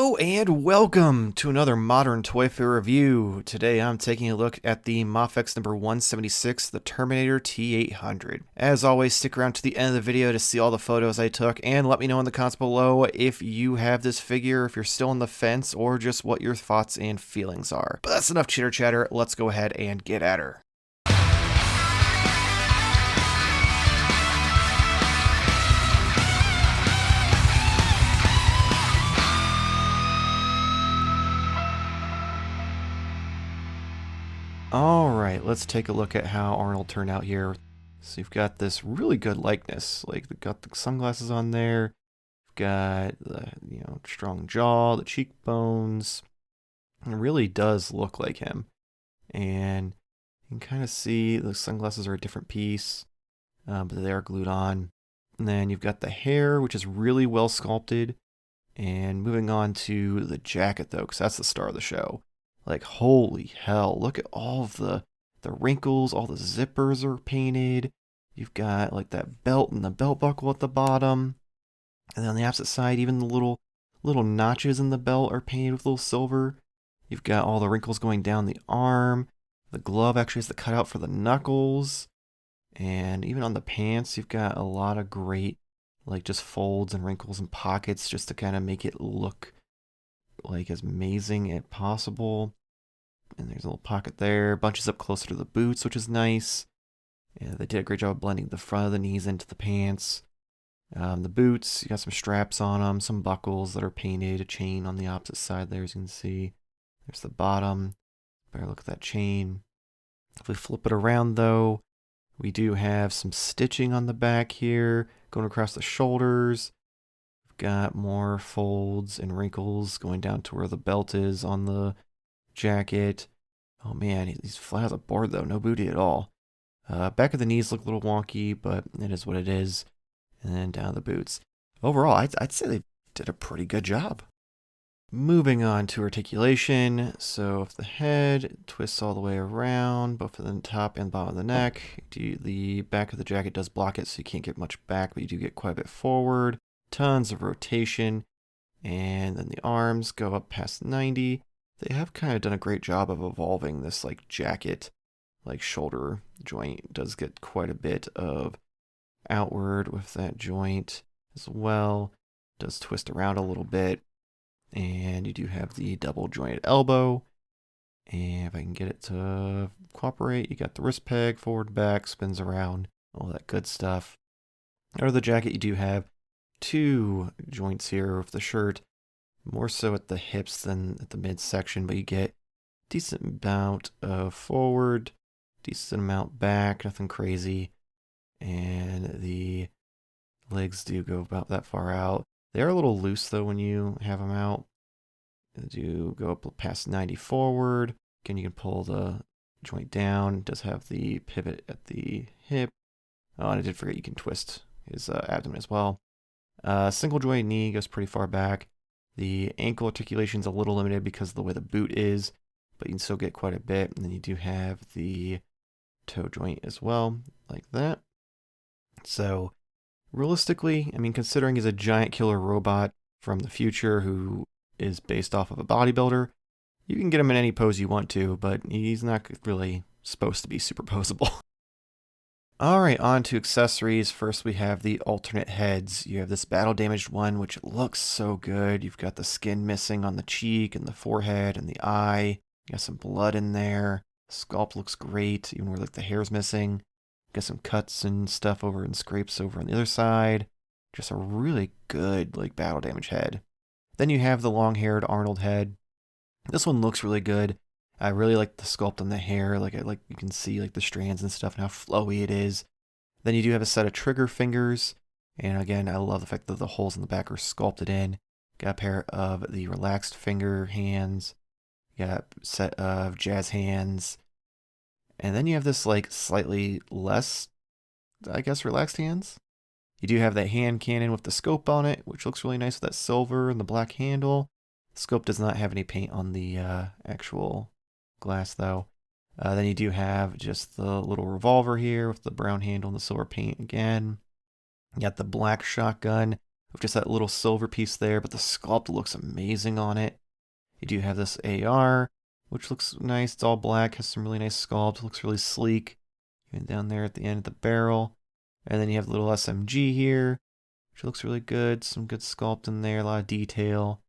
Hello and welcome to another Modern Toy Fair review. Today I'm taking a look at the Mafex number 176, the Terminator T-800. As always, stick around to the end of the video to see all the photos I took, and let me know in the comments below if you have this figure, if you're still on the fence, or just what your thoughts and feelings are. But that's enough chitter chatter, let's go ahead and get at her. Alright, let's take a look at how Arnold turned out here. So you've got this really good likeness. Like, they've got the sunglasses on there. You've got the, strong jaw, the cheekbones. It really does look like him. And you can kind of see the sunglasses are a different piece, but they are glued on. And then you've got the hair, which is really well sculpted. And moving on to the jacket, though, because that's the star of the show. Like, holy hell, look at all of the wrinkles, all the zippers are painted. You've got, like, that belt and the belt buckle at the bottom. And then on the opposite side, even the little notches in the belt are painted with little silver. You've got all the wrinkles going down the arm. The glove actually has the cutout for the knuckles. And even on the pants, you've got a lot of great, like, just folds and wrinkles and pockets just to kind of make it look like as amazing as possible. And there's a little pocket there, bunches up closer to the boots, which is nice. Yeah, they did a great job of blending the front of the knees into the pants. The boots, you got some straps on them, some buckles that are painted, a chain on the opposite side there, as you can see. There's the bottom. Better look at that chain. If we flip it around, though, we do have some stitching on the back here, going across the shoulders. Got more folds and wrinkles going down to where the belt is on the jacket. Oh man, he's flat as a board though, no booty at all. Back of the knees look a little wonky, but it is what it is. And then down the boots. Overall, I'd say they did a pretty good job. Moving on to articulation. So if the head twists all the way around, both the top and bottom of the neck, the back of the jacket does block it, so you can't get much back, but you do get quite a bit forward. Tons of rotation, and then the arms go up past 90. They have kind of done a great job of evolving this like jacket, like shoulder joint. It does get quite a bit of outward with that joint as well. It does twist around a little bit, and you do have the double jointed elbow. And if I can get it to cooperate, you got the wrist peg, forward, back, spins around, all that good stuff. Out of the jacket, you do have two joints here with the shirt, more so at the hips than at the midsection, but you get decent amount of forward, decent amount back, nothing crazy, and the legs do go about that far out. They are a little loose though when you have them out. They do go up past 90 forward. Again, you can pull the joint down. It does have the pivot at the hip. Oh, and I did forget you can twist his abdomen as well. Single joint knee goes pretty far back. The ankle articulation is a little limited because of the way the boot is, but you can still get quite a bit. And then you do have the toe joint as well, like that. So realistically, I mean, considering he's a giant killer robot from the future who is based off of a bodybuilder, you can get him in any pose you want to, but he's not really supposed to be superposable. Alright, on to accessories. First we have the alternate heads. You have this battle damaged one, which looks so good. You've got the skin missing on the cheek and the forehead and the eye. You got some blood in there. Sculpt looks great, even where like the hair's missing. You got some cuts and stuff over and scrapes over on the other side. Just a really good like battle damage head. Then you have the long-haired Arnold head. This one looks really good. I really like the sculpt on the hair, like you can see like the strands and stuff and how flowy it is. Then you do have a set of trigger fingers, and again, I love the fact that the holes in the back are sculpted in. Got a pair of the relaxed finger hands. You got a set of jazz hands. And then you have this like slightly less, I guess, relaxed hands. You do have that hand cannon with the scope on it, which looks really nice with that silver and the black handle. The scope does not have any paint on the actual glass though. Then you do have just the little revolver here with the brown handle and the silver paint again. You got the black shotgun. with just that little silver piece there, but the sculpt looks amazing on it. You do have this AR, which looks nice. It's all black, has some really nice sculpt, looks really sleek. Even down there at the end of the barrel. And then you have the little SMG here, which looks really good. Some good sculpt in there, a lot of detail.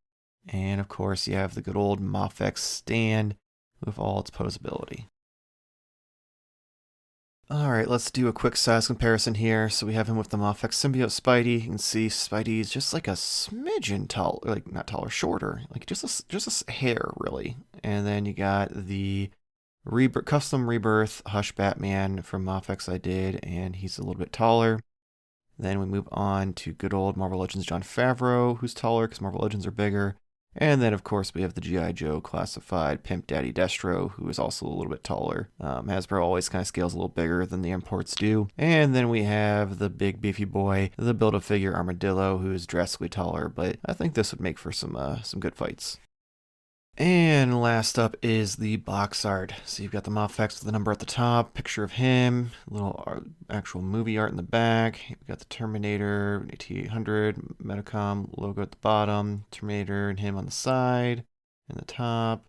And of course, you have the good old Mafex stand with all its posability. Alright, let's do a quick size comparison here. So we have him with the Mafex Symbiote Spidey. You can see Spidey's just like a smidgen tall, like not taller, shorter, like just a hair really. And then you got the custom Rebirth Hush Batman from Mafex I did, and he's a little bit taller. Then we move on to good old Marvel Legends Jon Favreau, who's taller because Marvel Legends are bigger. And then, of course, we have the G.I. Joe classified Pimp Daddy Destro, who is also a little bit taller. Hasbro always kind of scales a little bigger than the imports do. And then we have the big beefy boy, the Build-A-Figure Armadillo, who is drastically taller, but I think this would make for some good fights. And last up is the box art. So you've got the Mafex with the number at the top, picture of him, little actual movie art in the back. You've got the Terminator T-800, Metacom logo at the bottom, Terminator and him on the side, and the top,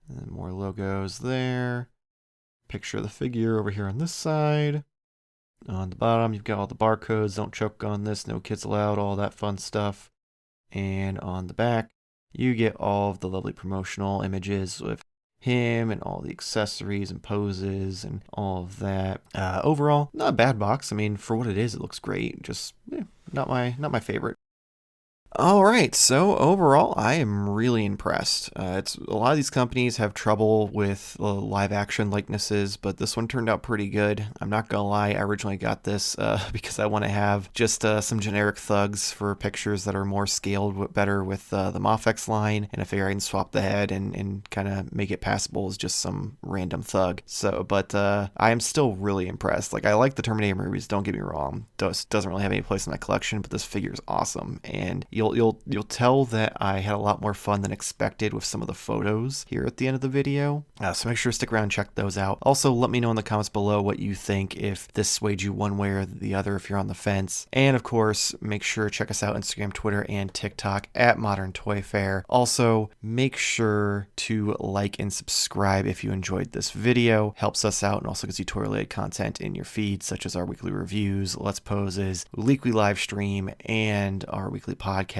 and then more logos there. Picture of the figure over here on this side. On the bottom, you've got all the barcodes, don't choke on this, no kids allowed, all that fun stuff. And on the back, you get all of the lovely promotional images with him and all the accessories and poses and all of that. Overall, not a bad box. I mean, for what it is, it looks great. Just not my favorite. All right, so overall, I am really impressed. It's a lot of these companies have trouble with live action likenesses, but this one turned out pretty good. I'm not gonna lie, I originally got this because I want to have just some generic thugs for pictures that are more scaled better with the Mafex line, and I figure I can swap the head and kind of make it passable as just some random thug. So, but I am still really impressed. Like, I like the Terminator movies, don't get me wrong. Doesn't really have any place in my collection, but this figure is awesome, and You'll tell that I had a lot more fun than expected with some of the photos here at the end of the video. So make sure to stick around and check those out. Also, let me know in the comments below what you think, if this swayed you one way or the other, if you're on the fence. And of course, make sure to check us out on Instagram, Twitter, and TikTok at Modern Toy Fair. Also, make sure to like and subscribe if you enjoyed this video. Helps us out and also gets you toy-related content in your feed, such as our weekly reviews, Let's Poses, weekly live stream, and our weekly podcast.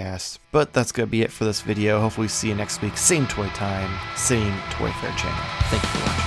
But that's going to be it for this video. Hopefully see you next week. Same toy time, same Toy Fair channel. Thank you for watching.